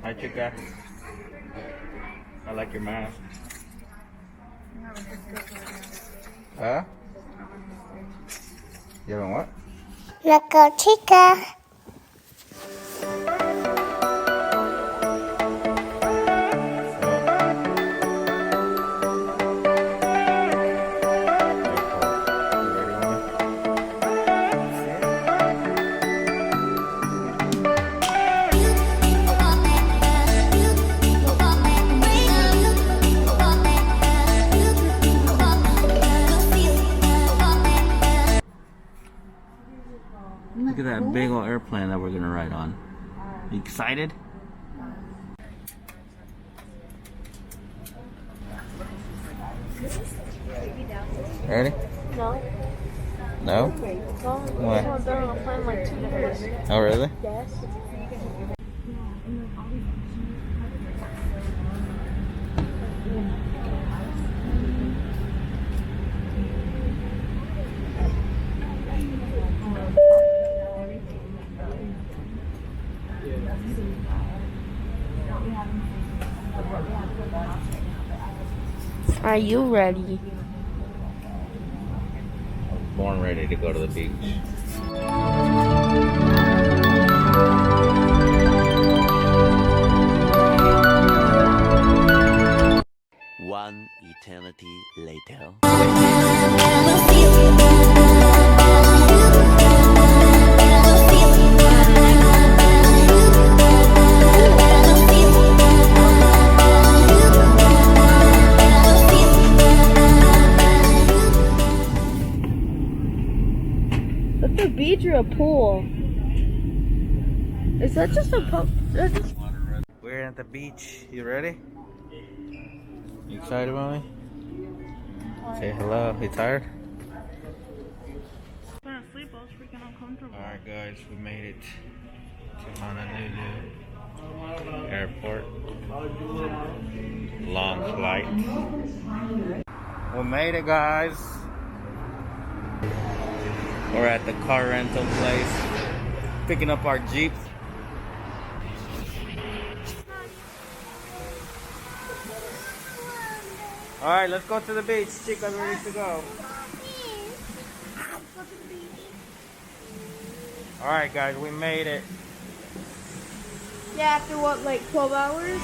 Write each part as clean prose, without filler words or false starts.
Hi, Chica. I like your mask. Huh? You having what? Let's go, Chica. Look at that big old airplane that we're gonna ride on. You excited? Ready? No. No? Why? I've been on a plane like 2 years. Oh, really? Yes. Are you ready? Born ready to go to the beach. One eternity later. That's a beach or a pool? Is that just a pump? We're at the beach. You ready? You excited, mommy? Say hello. You tired? I'm gonna sleep. I was freaking uncomfortable. Alright, guys. We made it to Honolulu Airport. Long flight. We made it, guys. We're at the car rental place, picking up our Jeep. Alright, let's go to the beach. Chica's ready to go. Alright, guys, we made it. Yeah, after what, like 12 hours?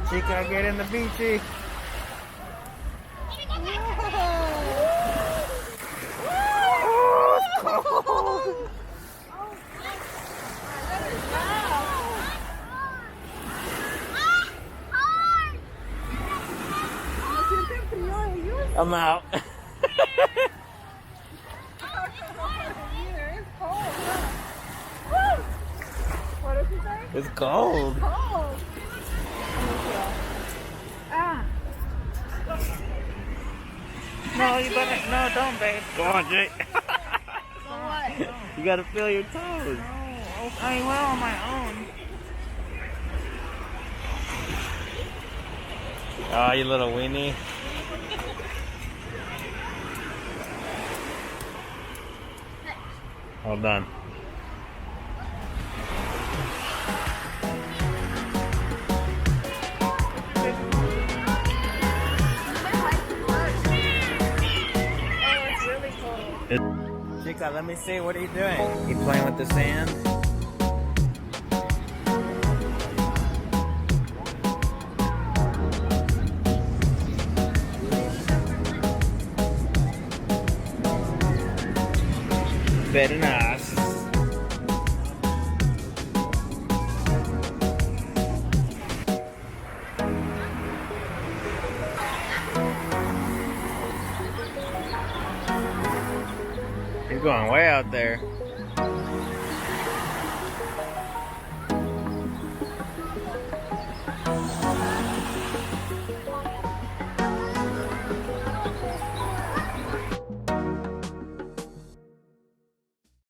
Chica, get in the beachy. I'm out. What did you say? It's cold. Cold. Ah. No, you better. No, don't, babe. Go on, Jake. So what? You gotta feel your toes. Oh, I will on my own. Oh, you little weenie. Hold on. Chica, let me see. What are you doing? You playing with the sand? Very nice. He's going way out there.